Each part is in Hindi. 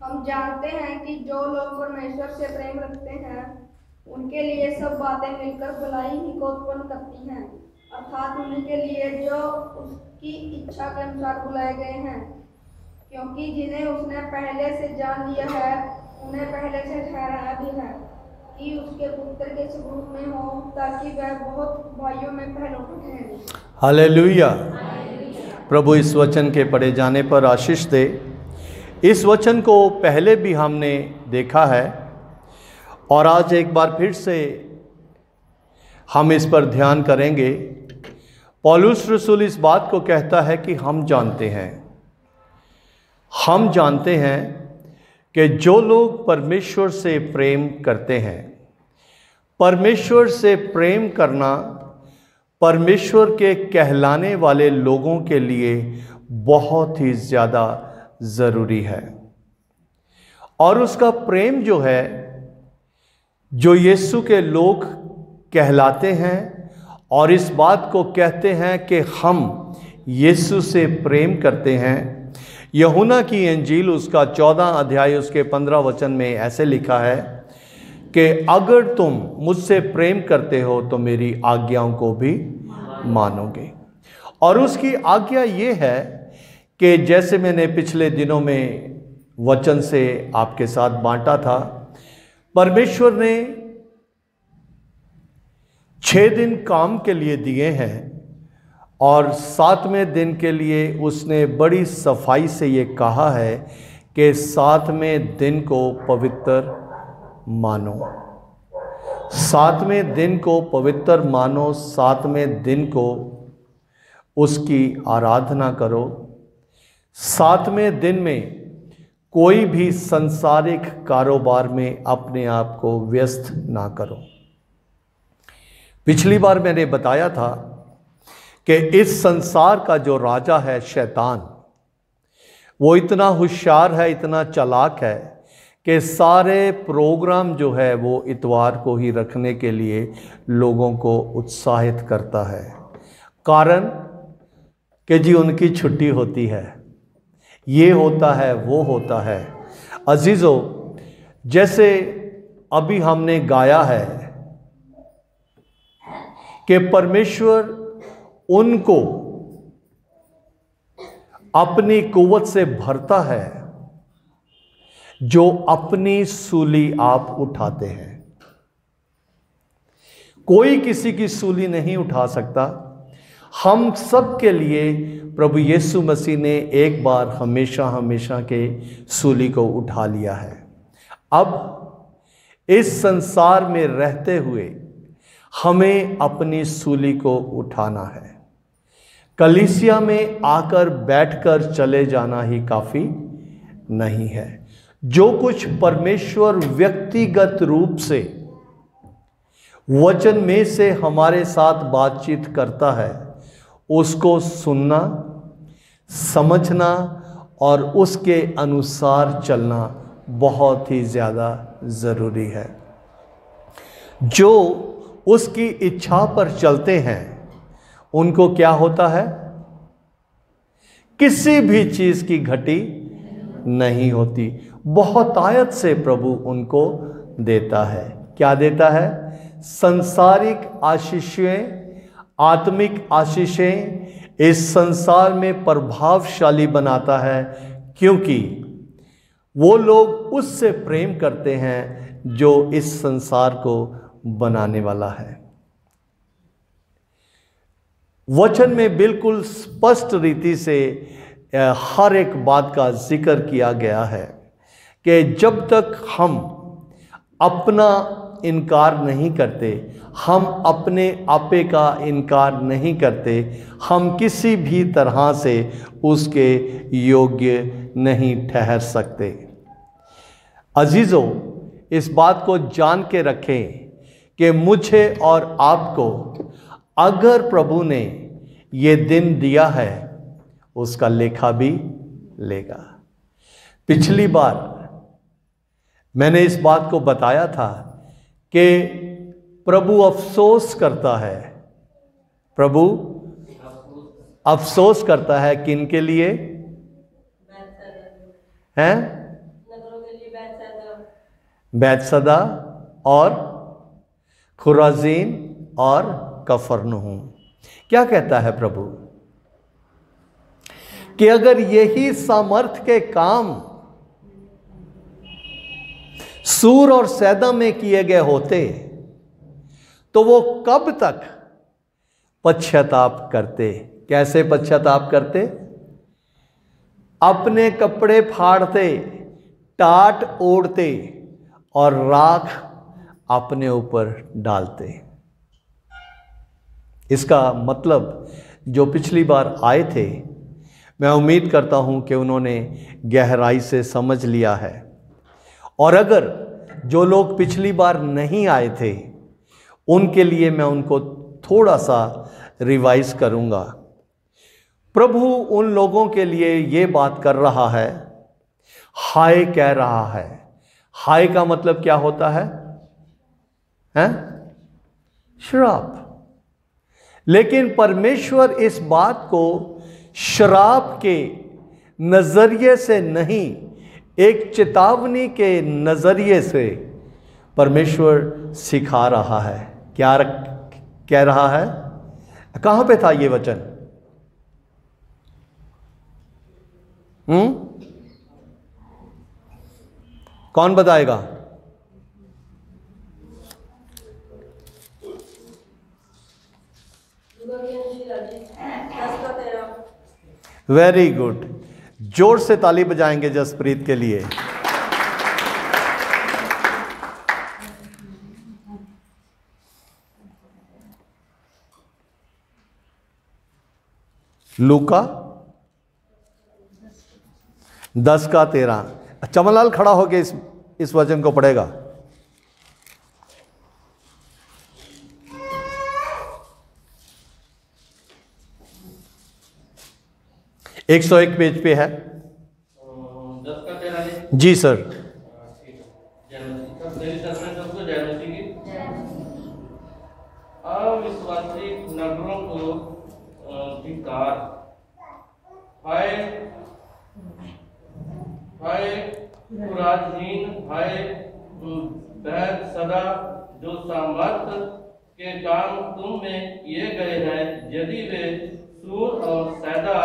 हम जानते हैं कि जो लोग परमेश्वर से प्रेम रखते हैं उनके लिए सब बातें मिलकर भलाई ही को उत्पन्न करती हैं, अर्थात उन्हीं के लिए जो उसकी इच्छा के अनुसार बुलाए गए हैं। क्योंकि जिन्हें उसने पहले से जान लिया है उन्हें पहले से ठहराया भी है कि उसके पुत्र के स्वरूप में हो, ताकि वह बहुत भाइयों में पहलों ठहरे। हालेलुया। प्रभु इस वचन के पढ़े जाने पर आशीष दे। इस वचन को पहले भी हमने देखा है और आज एक बार फिर से हम इस पर ध्यान करेंगे। पौलुस रसूल इस बात को कहता है कि हम जानते हैं कि जो लोग परमेश्वर से प्रेम करते हैं, परमेश्वर से प्रेम करना परमेश्वर के कहलाने वाले लोगों के लिए बहुत ही ज़्यादा ज़रूरी है। और उसका प्रेम जो है, जो यीशु के लोग कहलाते हैं और इस बात को कहते हैं कि हम यीशु से प्रेम करते हैं। यूहन्ना की इंजील उसका 14 अध्याय उसके 15 वचन में ऐसे लिखा है कि अगर तुम मुझसे प्रेम करते हो तो मेरी आज्ञाओं को भी मानोगे। और उसकी आज्ञा ये है कि जैसे मैंने पिछले दिनों में वचन से आपके साथ बांटा था, परमेश्वर ने 6 दिन काम के लिए दिए हैं और 7वें दिन के लिए उसने बड़ी सफाई से ये कहा है कि 7वें दिन को पवित्र मानो। 7वें दिन को पवित्र मानो, 7वें दिन को उसकी आराधना करो। 7वें दिन में कोई भी संसारिक कारोबार में अपने आप को व्यस्त ना करो। पिछली बार मैंने बताया था कि इस संसार का जो राजा है शैतान, वो इतना होशियार है, इतना चालाक है कि सारे प्रोग्राम जो है वो इतवार को ही रखने के लिए लोगों को उत्साहित करता है। कारण कि जी उनकी छुट्टी होती है, ये होता है, वो होता है। अजीजों, जैसे अभी हमने गाया है कि परमेश्वर उनको अपनी कुव्वत से भरता है जो अपनी सूली आप उठाते हैं। कोई किसी की सूली नहीं उठा सकता। हम सब के लिए प्रभु यीशु मसीह ने एक बार हमेशा हमेशा के सूली को उठा लिया है। अब इस संसार में रहते हुए हमें अपनी सूली को उठाना है। कलीसिया में आकर बैठकर चले जाना ही काफ़ी नहीं है। जो कुछ परमेश्वर व्यक्तिगत रूप से वचन में से हमारे साथ बातचीत करता है, उसको सुनना, समझना और उसके अनुसार चलना बहुत ही ज़्यादा ज़रूरी है। जो उसकी इच्छा पर चलते हैं उनको क्या होता है? किसी भी चीज़ की घटी नहीं होती। बहुतायत से प्रभु उनको देता है। क्या देता है? संसारिक आशीषें, आत्मिक आशीषें इस संसार में प्रभावशाली बनाता है, क्योंकि वो लोग उससे प्रेम करते हैं जो इस संसार को बनाने वाला है। वचन में बिल्कुल स्पष्ट रीति से हर एक बात का जिक्र किया गया है कि जब तक हम अपना इनकार नहीं करते, हम अपने आपे का इनकार नहीं करते, हम किसी भी तरह से उसके योग्य नहीं ठहर सकते। अजीजों, इस बात को जान के रखें कि मुझे और आपको अगर प्रभु ने ये दिन दिया है, उसका लेखा भी लेगा। पिछली बार मैंने इस बात को बताया था कि प्रभु अफसोस करता है। प्रभु अफसोस करता है किन के लिए हैं? बैतसदा और खुराजीन और कफरनहूम। क्या कहता है प्रभु कि अगर यही सामर्थ के काम सूर और सैदा में किए गए होते तो वो कब तक पश्चाताप करते। कैसे पश्चाताप करते? अपने कपड़े फाड़ते, टाट ओढ़ते और राख अपने ऊपर डालते। इसका मतलब जो पिछली बार आए थे, मैं उम्मीद करता हूं कि उन्होंने गहराई से समझ लिया है। और अगर जो लोग पिछली बार नहीं आए थे उनके लिए मैं उनको थोड़ा सा रिवाइज करूंगा। प्रभु उन लोगों के लिए ये बात कर रहा है, हाय कह रहा है। हाय का मतलब क्या होता है? हैं? श्राप। लेकिन परमेश्वर इस बात को श्राप के नजरिए से नहीं, एक चेतावनी के नजरिए से परमेश्वर सिखा रहा है। क्या कह रहा है? कहां पे था ये वचन? कौन बताएगा? Very good. जोर से ताली बजाएंगे जसप्रीत के लिए। लूका 10:13। चमनलाल खड़ा होकर इस वचन को पढ़ेगा। 101 पेज पे है। 10:13 जी सर। अविश्वासी नगरों को धिक्कार। हाय हाय खुराजीन, हाय बैतसदा, जो सामर्थ के काम तुम में किए गए हैं, यदि वे सूर और सैदा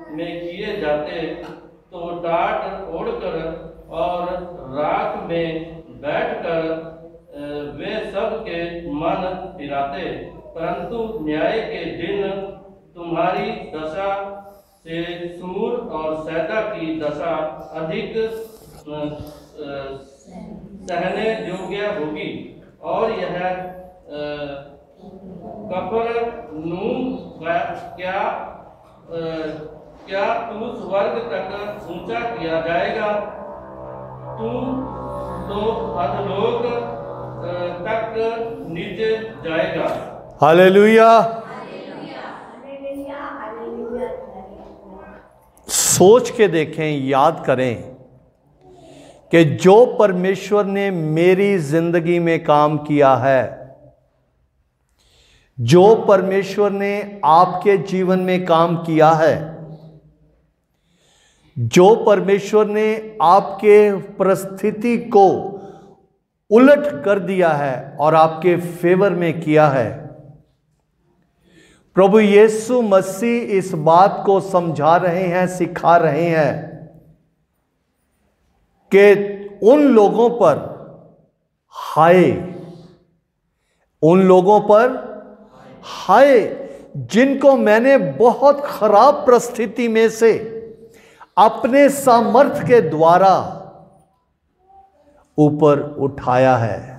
में किए जाते तो टाट ओढ़कर और राख में बैठकर वे सब के मन फिराते। परंतु न्याय के दिन तुम्हारी दशा से सूर और सैदा की दशा अधिक सहने योग्य होगी। और यह कफरनहूम क्या तू स्वर्ग तक ऊंचा किया जाएगा? तू तो अधोलोक तक नीचे जाएगा। हालेलुया। सोच के देखें, याद करें कि जो परमेश्वर ने मेरी जिंदगी में काम किया है, जो परमेश्वर ने आपके जीवन में काम किया है, जो परमेश्वर ने आपके परिस्थिति को उलट कर दिया है और आपके फेवर में किया है, प्रभु यीशु मसीह इस बात को समझा रहे हैं, सिखा रहे हैं कि उन लोगों पर हाय, उन लोगों पर हाय जिनको मैंने बहुत खराब परिस्थिति में से अपने सामर्थ्य के द्वारा ऊपर उठाया है।